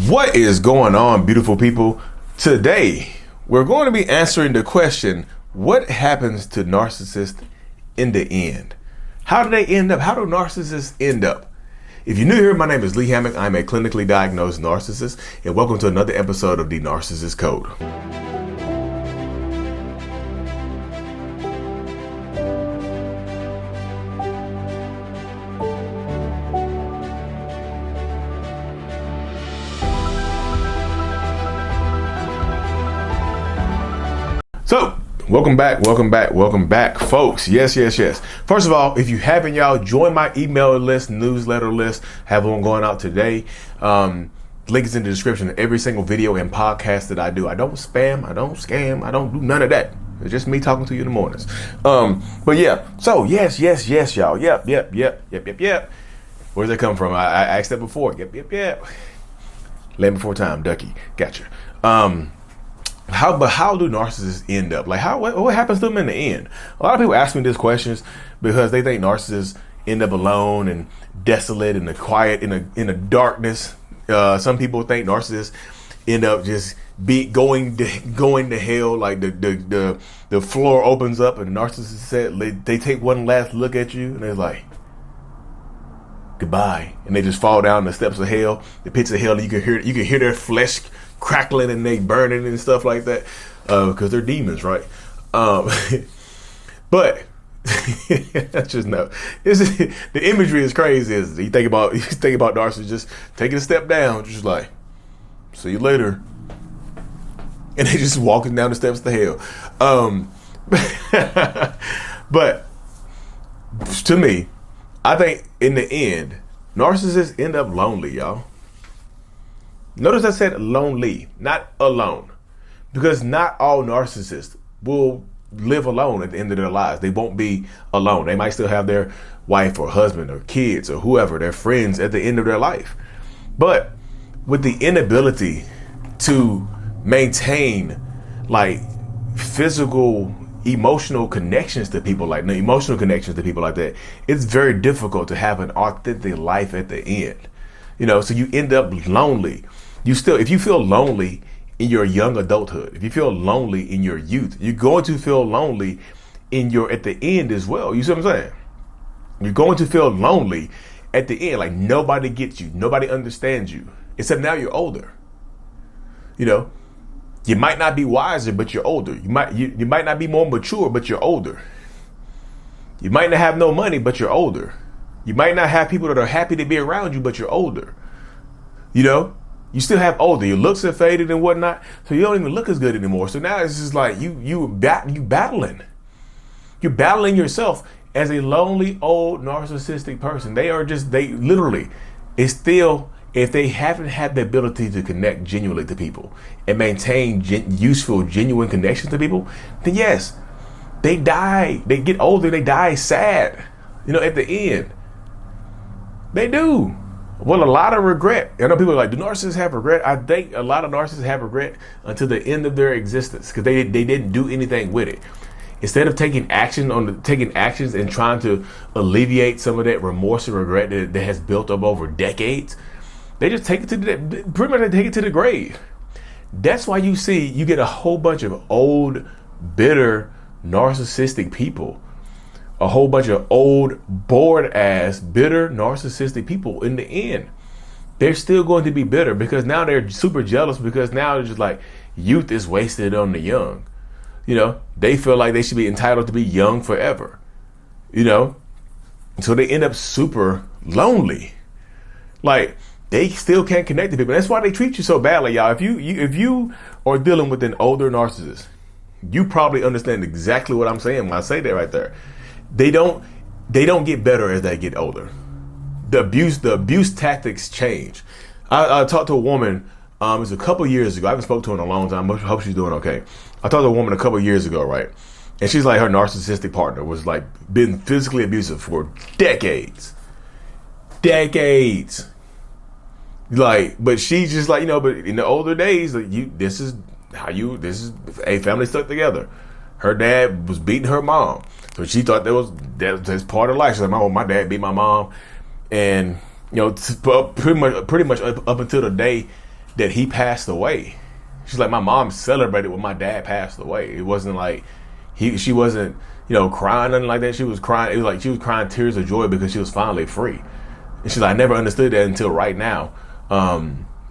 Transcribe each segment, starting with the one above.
What is going on, beautiful people? Today, we're going to be answering the question, what happens to narcissists in the end? How do they end up? How do narcissists end up? If you're new here, my name is Lee Hammock. I'm a clinically diagnosed narcissist, and welcome to another episode of the Narcissist Code. So, welcome back, folks. Yes. First of all, if you haven't, y'all, join my email list, newsletter list. Have one going out today. Link is in the description of every single video and podcast that I do. I don't spam, I don't scam, I don't do none of that. It's just me talking to you in the mornings. But yeah, so yes, y'all. Yep. Where's that come from? I asked that before. Yep. Land before time, ducky. Gotcha. How do narcissists end up? Like, what happens to them in the end? A lot of people ask me these questions because they think narcissists end up alone and desolate in the quiet, in the darkness. Some people think narcissists end up just going to hell. Like the floor opens up and the narcissist said they take one last look at you and they're like, goodbye, and they just fall down the steps of hell, the pits of hell. And you can hear their flesh crackling and they burning and stuff like that, because they're demons, right? But that's just no. The imagery is crazy. You think about narcissists just taking a step down, just like, see you later, and they just walking down the steps to hell. But to me, I think in the end, narcissists end up lonely, y'all. Notice I said lonely, not alone, because not all narcissists will live alone at the end of their lives. They won't be alone. They might still have their wife or husband or kids or whoever, their friends at the end of their life. But with the inability to maintain like physical, emotional connections to people like that, it's very difficult to have an authentic life at the end. So you end up lonely. If you feel lonely in your young adulthood, if you feel lonely in your youth, you're going to feel lonely at the end as well. You see what I'm saying? You're going to feel lonely at the end. Like nobody gets you, nobody understands you, except now you're older. You might not be wiser, but you're older. You might not be more mature, but you're older. You might not have no money, but you're older. You might not have people that are happy to be around you, but you're older. You still have older. Your looks are faded and whatnot, so you don't even look as good anymore. So now it's just like you battling. You're battling yourself as a lonely old narcissistic person. If they haven't had the ability to connect genuinely to people and maintain useful, genuine connections to people, then yes, they die. They get older. They die sad. At the end, they do. Well, a lot of regret. I know people are like, do narcissists have regret? I think a lot of narcissists have regret until the end of their existence because they didn't do anything with it. Instead of taking actions and trying to alleviate some of that remorse and regret that has built up over decades, they just take it to the grave. That's why you get a whole bunch of old, bitter, narcissistic people. A whole bunch of old, bored-ass, bitter, narcissistic people. In the end, they're still going to be bitter because now they're super jealous because now they're just like, youth is wasted on the young. They feel like they should be entitled to be young forever. So they end up super lonely. Like, they still can't connect to people. That's why they treat you so badly, y'all. If you are dealing with an older narcissist, you probably understand exactly what I'm saying when I say that right there. They don't get better as they get older. The abuse tactics change. I talked to a woman, it was a couple years ago. I haven't spoken to her in a long time. I hope she's doing okay. I talked to a woman a couple years ago, right? And she's like, her narcissistic partner was like been physically abusive for decades. Like, but she's just like, but in the older days, like, this is a family stuck together. Her dad was beating her mom. So she thought that's part of life. She's like, my dad beat my mom. And, pretty much up until the day that he passed away. She's like, my mom celebrated when my dad passed away. It wasn't like she wasn't, crying, nothing like that. She was crying. It was like she was crying tears of joy because she was finally free. And she's like, I never understood that until right now.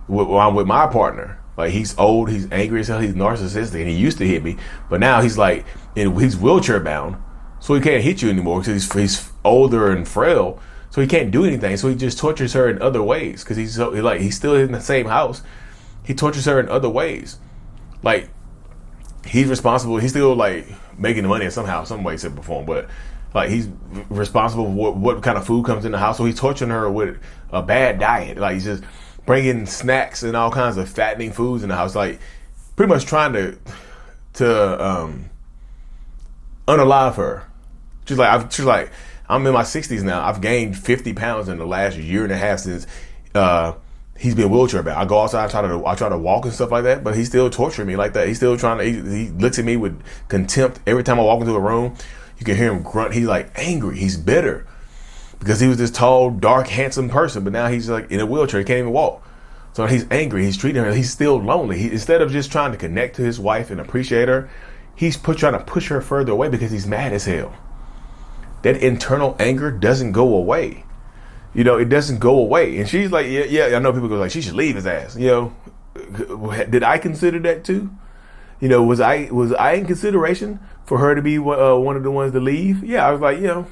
When I'm with my partner, like, he's old, he's angry as hell, he's narcissistic, and he used to hit me, but now he's like, he's wheelchair bound, so he can't hit you anymore because he's older and frail, so he can't do anything. So he just tortures her in other ways because he's still in the same house. He tortures her in other ways. Like, he's responsible. He's still like making the money somehow, some way, shape, or form. But like, he's responsible for what kind of food comes in the house. So he's torturing her with a bad diet. Like, he's just bringing snacks and all kinds of fattening foods in the house. Like, pretty much trying to unalive her. She's like, I'm in my 60s now. I've gained 50 pounds in the last year and a half since he's been wheelchair bound. I go outside, I try to walk and stuff like that, but he's still torturing me like that. He's still trying to. He looks at me with contempt every time I walk into a room. You can hear him grunt. He's like angry. He's bitter because he was this tall, dark, handsome person, but now he's like in a wheelchair. He can't even walk. So he's angry. He's treating her. He's still lonely. Instead of just trying to connect to his wife and appreciate her, he's trying to push her further away because he's mad as hell. That internal anger doesn't go away. It doesn't go away. And she's like, yeah, I know people go like, she should leave his ass. Did I consider that too? Was I in consideration for her to be one of the ones to leave? Yeah, I was like,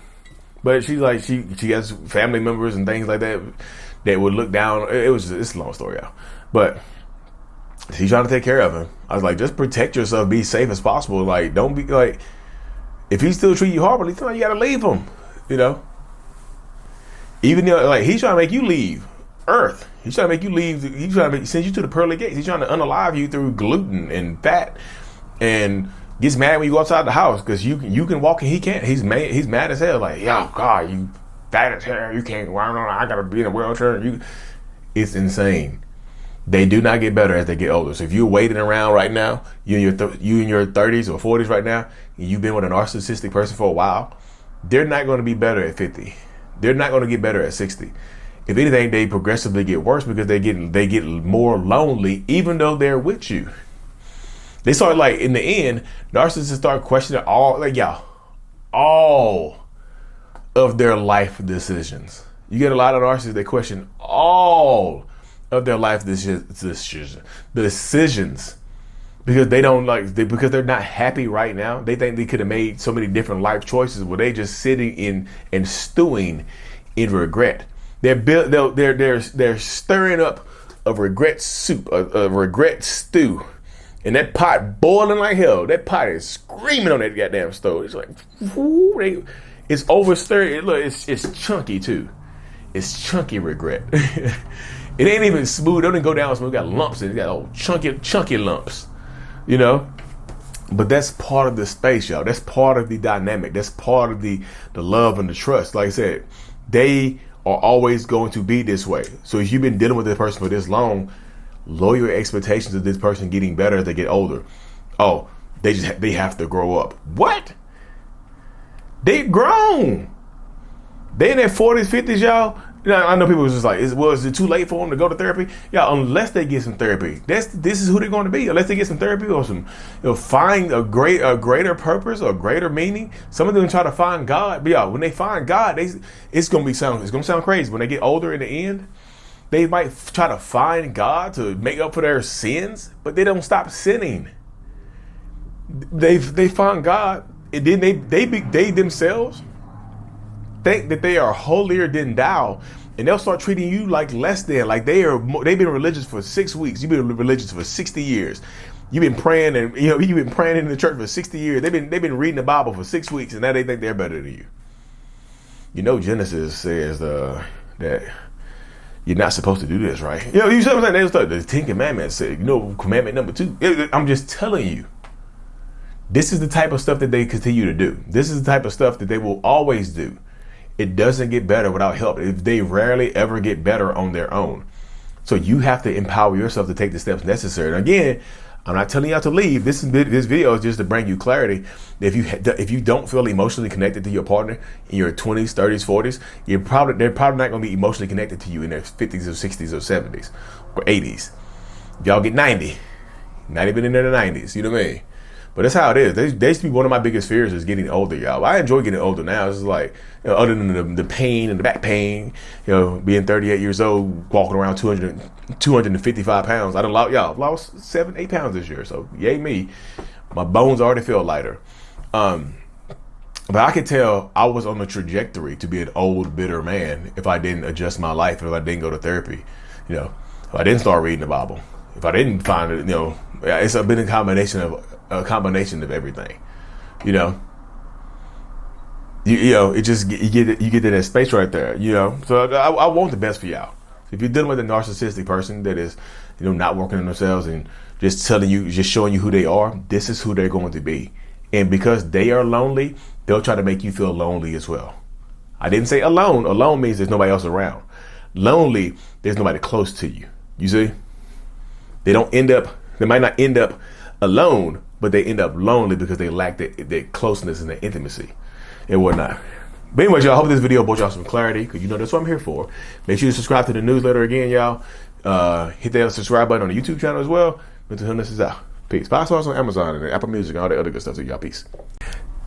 but she's like, she has family members and things like that would look down. It's a long story, y'all. But she's trying to take care of him. I was like, just protect yourself, be safe as possible. Like, don't be like, if he still treat you horribly, you gotta leave him. Even though, like, he's trying to make you leave Earth. He's trying to make you leave. He's trying to send you to the pearly gates. He's trying to unalive you through gluten and fat, and gets mad when you go outside the house because you can walk and he can't. He's mad as hell. Like, yo, God, you fat as hell. You can't. I gotta be in a wheelchair. It's insane. They do not get better as they get older. So if you're waiting around right now, you in your 30s or 40s right now, and you've been with a narcissistic person for a while, they're not going to be better at 50. They're not going to get better at 60. If anything, they progressively get worse because they get more lonely, even though they're with you. They start, like, in the end, narcissists start questioning all of their life decisions. You get a lot of narcissists, they question all of their life decisions because they don't because they're not happy right now. They think they could have made so many different life choices where they just sitting in and stewing in regret. They're stirring up a regret soup, a regret stew, and that pot boiling like hell. That pot is screaming on that goddamn stove. It's like, it's over stirred. Look, it's chunky too. It's chunky regret. It ain't even smooth. It doesn't go down smooth. It got lumps in it. It got old chunky lumps. But that's part of the space, y'all. That's part of the dynamic. That's part of the love and the trust. Like I said, they are always going to be this way. So if you've been dealing with this person for this long, lower your expectations of this person getting better as they get older. Oh, they have to grow up. What? They grown. They in their 40s, 50s, y'all. I know people was just like, is it too late for them to go to therapy? Yeah, unless they get some therapy. This is who they're going to be. Unless they get some therapy or find a greater purpose or greater meaning. Some of them try to find God. But yeah, when they find God, it's gonna sound crazy. When they get older in the end, they might try to find God to make up for their sins, but they don't stop sinning. They find God, and then they themselves think that they are holier than thou, and they'll start treating you like less than, like they've been religious for 6 weeks. You've been religious for 60 years. You've been praying, and you've been praying in the church for 60 years. They've been reading the Bible for 6 weeks, and now they think they're better than you. Genesis says that you're not supposed to do this, right? You see what I'm saying? The 10 Commandments say, commandment number 2. I'm just telling you. This is the type of stuff that they continue to do. This is the type of stuff that they will always do. It doesn't get better without help. They rarely ever get better on their own. So you have to empower yourself to take the steps necessary. And again, I'm not telling y'all to leave. This video is just to bring you clarity. If you don't feel emotionally connected to your partner in your 20s, 30s, 40s, they're probably not going to be emotionally connected to you in their 50s or 60s or 70s or 80s. Y'all get 90. Not even in their 90s. You know what I mean? But that's how it is. They used to be one of my biggest fears is getting older, y'all. I enjoy getting older now. It's like, other than the pain and the back pain, being 38 years old, walking around 255 pounds. I done lost 7-8 pounds this year. So yay me. My bones already feel lighter. But I could tell I was on the trajectory to be an old, bitter man if I didn't adjust my life, if I didn't go to therapy, if I didn't start reading the Bible, if I didn't find it, it's been a combination of everything, it just, you get to that space right there, so I want the best for y'all. If you're dealing with a narcissistic person that is, not working on themselves and just showing you who they are, this is who they're going to be. And because they are lonely, they'll try to make you feel lonely as well. I didn't say alone. Alone means there's nobody else around. Lonely, there's nobody close to you. You see? They might not end up alone, but they end up lonely because they lack that closeness and the intimacy and whatnot. But anyways, y'all, I hope this video brought y'all some clarity, because that's what I'm here for. Make sure you subscribe to the newsletter again, y'all. Hit that subscribe button on the YouTube channel as well. Mental Healness is out. Peace. Buy us on Amazon and Apple Music and all that other good stuff. So y'all, peace.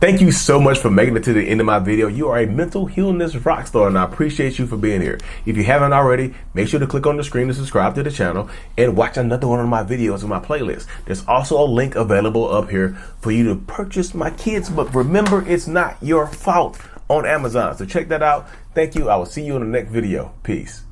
Thank you so much for making it to the end of my video. You are a mental healness rock star, and I appreciate you for being here. If you haven't already, make sure to click on the screen to subscribe to the channel and watch another one of my videos in my playlist. There's also a link available up here for you to purchase my kids' book, Remember It's Not Your Fault, on Amazon. So check that out. Thank you. I will see you in the next video. Peace.